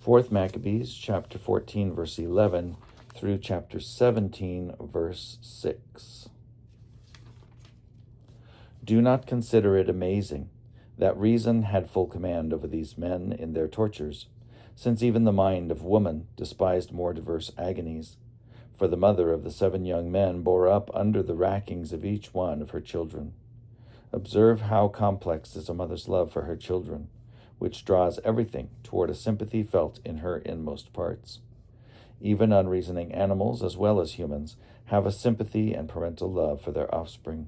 4th Maccabees, chapter 14, verse 11, through chapter 17, verse 6. Do not consider it amazing that reason had full command over these men in their tortures, since even the mind of woman despised more diverse agonies. For the mother of the 7 young men bore up under the rackings of each one of her children. Observe how complex is a mother's love for her children, which draws everything toward a sympathy felt in her inmost parts. Even unreasoning animals, as well as humans, have a sympathy and parental love for their offspring.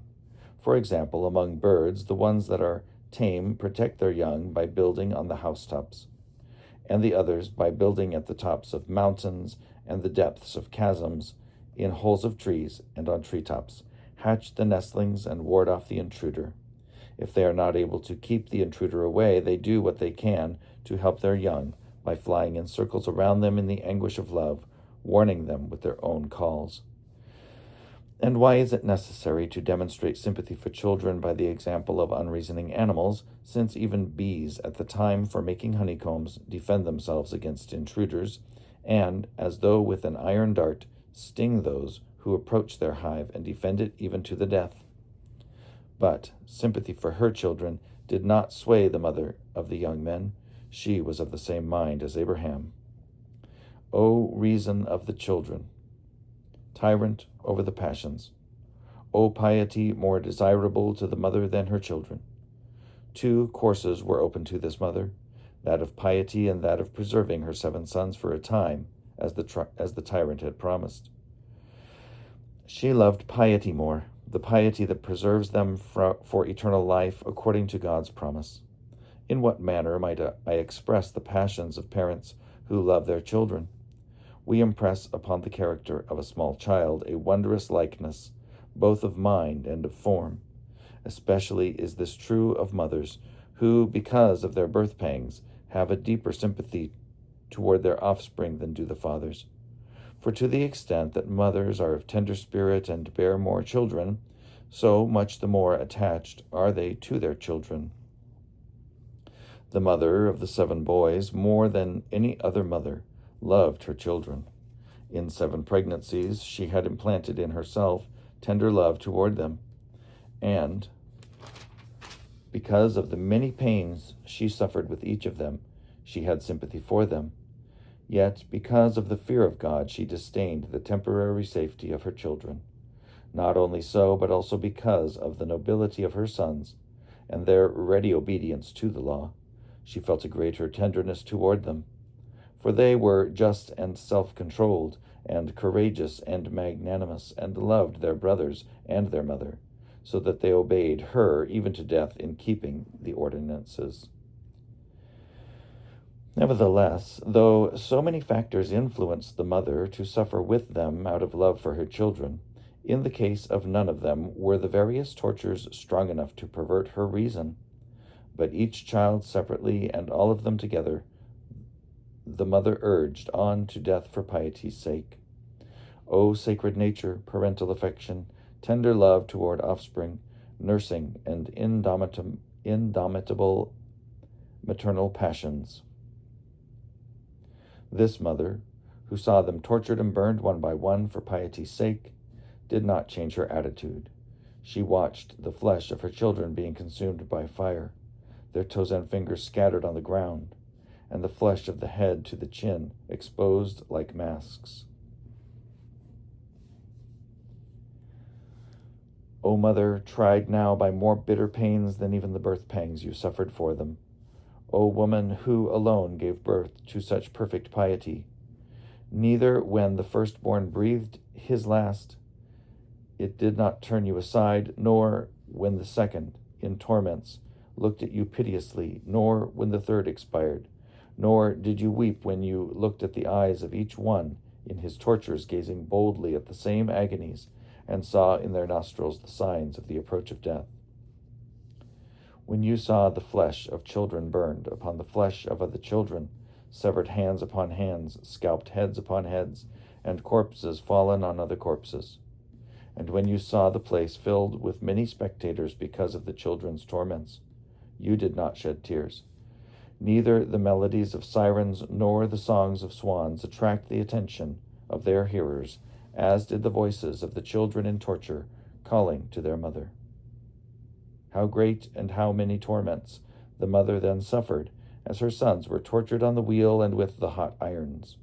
For example, among birds, the ones that are tame protect their young by building on the housetops, and the others by building at the tops of mountains and the depths of chasms, in holes of trees and on treetops, hatch the nestlings and ward off the intruder. If they are not able to keep the intruder away, they do what they can to help their young by flying in circles around them in the anguish of love, warning them with their own calls. And why is it necessary to demonstrate sympathy for children by the example of unreasoning animals, since even bees at the time for making honeycombs defend themselves against intruders, and, as though with an iron dart, sting those who approach their hive and defend it even to the death? But sympathy for her children did not sway the mother of the young men. She was of the same mind as Abraham. O reason of the children, tyrant over the passions, O piety more desirable to the mother than her children. 2 courses were open to this mother, that of piety and that of preserving her 7 sons for a time, as the tyrant had promised. She loved piety more, the piety that preserves them for eternal life according to God's promise. In what manner might I express the passions of parents who love their children? We impress upon the character of a small child a wondrous likeness, both of mind and of form. Especially is this true of mothers, who, because of their birth pangs, have a deeper sympathy toward their offspring than do the fathers. For to the extent that mothers are of tender spirit and bear more children, so much the more attached are they to their children. The mother of the 7 boys, more than any other mother, loved her children. In 7 pregnancies, she had implanted in herself tender love toward them, and because of the many pains she suffered with each of them, she had sympathy for them. Yet, because of the fear of God, she disdained the temporary safety of her children. Not only so, but also because of the nobility of her sons and their ready obedience to the law, she felt a greater tenderness toward them. For they were just and self-controlled, and courageous and magnanimous, and loved their brothers and their mother, so that they obeyed her even to death in keeping the ordinances. Nevertheless, though so many factors influenced the mother to suffer with them out of love for her children, in the case of none of them were the various tortures strong enough to pervert her reason. But each child separately and all of them together, the mother urged on to death for piety's sake. O sacred nature, parental affection, tender love toward offspring, nursing, and indomitable maternal passions. This mother, who saw them tortured and burned one by one for piety's sake, did not change her attitude. She watched the flesh of her children being consumed by fire, their toes and fingers scattered on the ground, and the flesh of the head to the chin exposed like masks. O mother, tried now by more bitter pains than even the birth pangs you suffered for them, O woman who alone gave birth to such perfect piety, neither when the firstborn breathed his last, it did not turn you aside, nor when the second, in torments, looked at you piteously, nor when the third expired, nor did you weep when you looked at the eyes of each one in his tortures, gazing boldly at the same agonies, and saw in their nostrils the signs of the approach of death. When you saw the flesh of children burned upon the flesh of other children, severed hands upon hands, scalped heads upon heads, and corpses fallen on other corpses, and when you saw the place filled with many spectators because of the children's torments, you did not shed tears. Neither the melodies of sirens nor the songs of swans attract the attention of their hearers, as did the voices of the children in torture calling to their mother. How great and how many torments the mother then suffered, as her sons were tortured on the wheel and with the hot irons.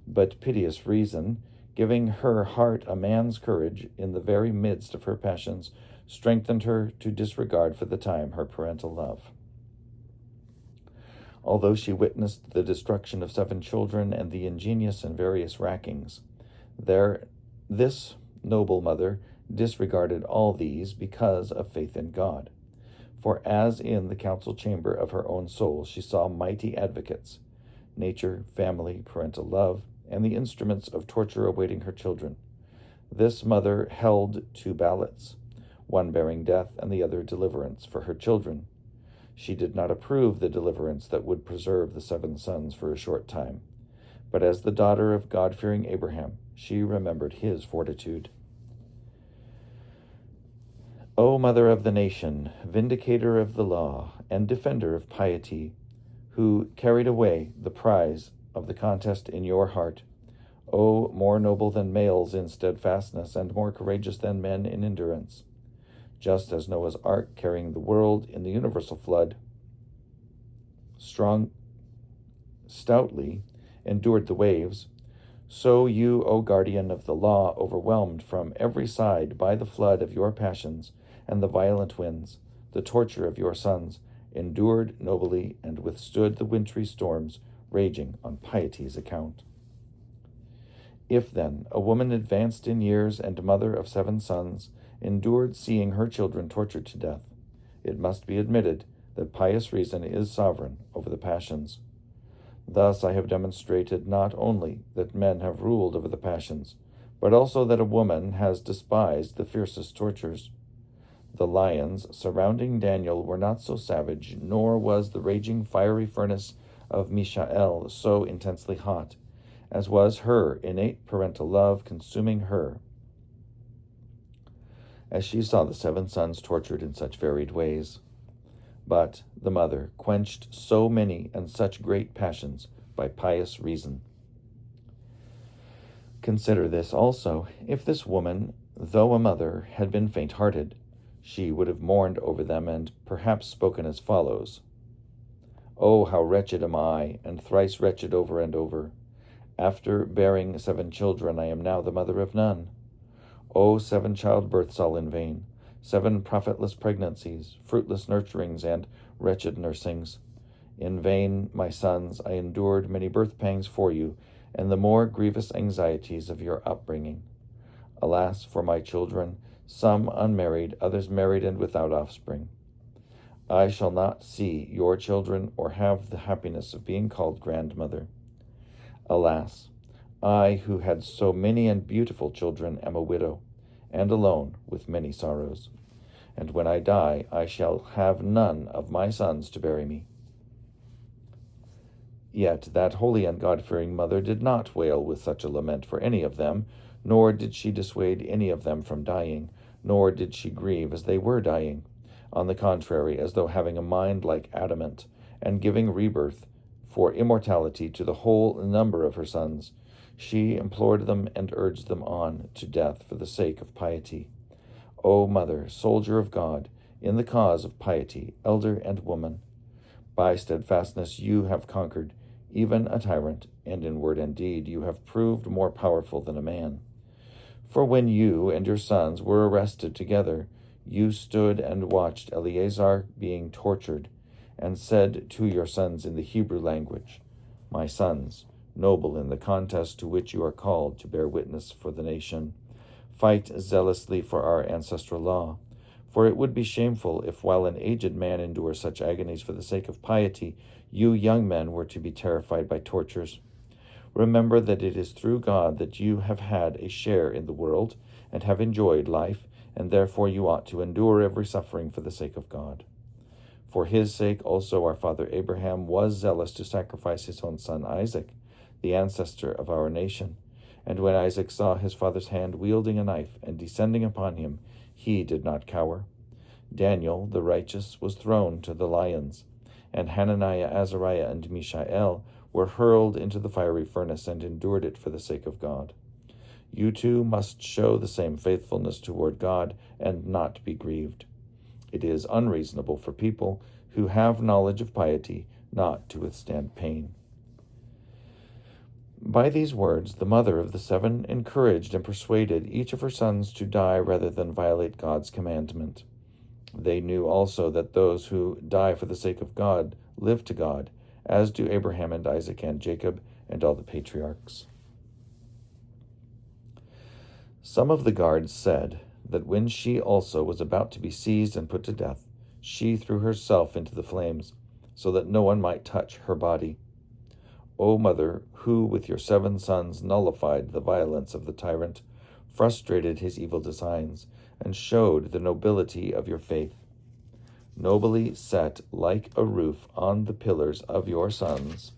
But piteous reason, giving her heart a man's courage in the very midst of her passions, strengthened her to disregard for the time her parental love. Although she witnessed the destruction of 7 children and the ingenious and various rackings, this noble mother disregarded all these because of faith in God. For as in the council chamber of her own soul she saw mighty advocates, nature, family, parental love, and the instruments of torture awaiting her children, this mother held 2 ballots, one bearing death and the other deliverance for her children. She did not approve the deliverance that would preserve the 7 sons for a short time, but as the daughter of God-fearing Abraham, she remembered his fortitude. O Mother of the nation, vindicator of the law, and defender of piety, who carried away the prize of the contest in your heart, O more noble than males in steadfastness, and more courageous than men in endurance, just as Noah's ark carrying the world in the universal flood, stoutly endured the waves, so you, O guardian of the law, overwhelmed from every side by the flood of your passions and the violent winds, the torture of your sons, endured nobly and withstood the wintry storms raging on piety's account. If, then, a woman advanced in years and mother of 7 sons endured seeing her children tortured to death, it must be admitted that pious reason is sovereign over the passions. Thus I have demonstrated not only that men have ruled over the passions, but also that a woman has despised the fiercest tortures. The lions surrounding Daniel were not so savage, nor was the raging fiery furnace of Mishael so intensely hot, as was her innate parental love consuming her, as she saw the 7 sons tortured in such varied ways. But the mother quenched so many and such great passions by pious reason. Consider this also: if this woman, though a mother, had been faint-hearted, she would have mourned over them and perhaps spoken as follows: Oh, how wretched am I, and thrice wretched over and over! After bearing 7 children, I am now the mother of none. Oh, 7 childbirths all in vain, 7 profitless pregnancies, fruitless nurturings, and wretched nursings. In vain, my sons, I endured many birth pangs for you, and the more grievous anxieties of your upbringing. Alas, for my children, some unmarried, others married and without offspring. I shall not see your children or have the happiness of being called grandmother. Alas, I, who had so many and beautiful children, am a widow, and alone with many sorrows. And when I die, I shall have none of my sons to bury me. Yet that holy and God-fearing mother did not wail with such a lament for any of them, nor did she dissuade any of them from dying, nor did she grieve as they were dying. On the contrary, as though having a mind like adamant, and giving rebirth for immortality to the whole number of her sons, she implored them and urged them on to death for the sake of piety. O Mother, soldier of God, in the cause of piety, elder and woman, by steadfastness you have conquered even a tyrant, and in word and deed you have proved more powerful than a man. For when you and your sons were arrested together, you stood and watched Eleazar being tortured, and said to your sons in the Hebrew language, My sons, noble in the contest to which you are called to bear witness for the nation, fight zealously for our ancestral law. For it would be shameful if, while an aged man endures such agonies for the sake of piety, you young men were to be terrified by tortures. Remember that it is through God that you have had a share in the world and have enjoyed life, and therefore you ought to endure every suffering for the sake of God. For his sake also our father Abraham was zealous to sacrifice his own son Isaac, the ancestor of our nation. And when Isaac saw his father's hand wielding a knife and descending upon him, he did not cower. Daniel, the righteous, was thrown to the lions, and Hananiah, Azariah, and Mishael were hurled into the fiery furnace and endured it for the sake of God. You too must show the same faithfulness toward God and not be grieved. It is unreasonable for people who have knowledge of piety not to withstand pain. By these words, the mother of the 7 encouraged and persuaded each of her sons to die rather than violate God's commandment. They knew also that those who die for the sake of God live to God, as do Abraham and Isaac and Jacob and all the patriarchs. Some of the guards said that when she also was about to be seized and put to death, she threw herself into the flames, so that no one might touch her body. O mother, who with your 7 sons nullified the violence of the tyrant, frustrated his evil designs, and showed the nobility of your faith, nobly set like a roof on the pillars of your sons,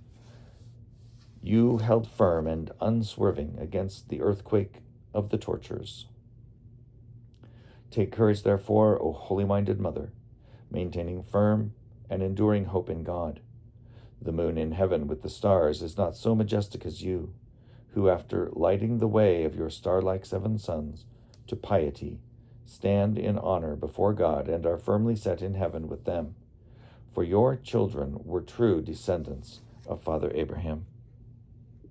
you held firm and unswerving against the earthquake of the tortures. Take courage, therefore, O holy-minded mother, maintaining firm and enduring hope in God. The moon in heaven with the stars is not so majestic as you, who, after lighting the way of your star-like 7 sons to piety, stand in honor before God and are firmly set in heaven with them. For your children were true descendants of Father Abraham.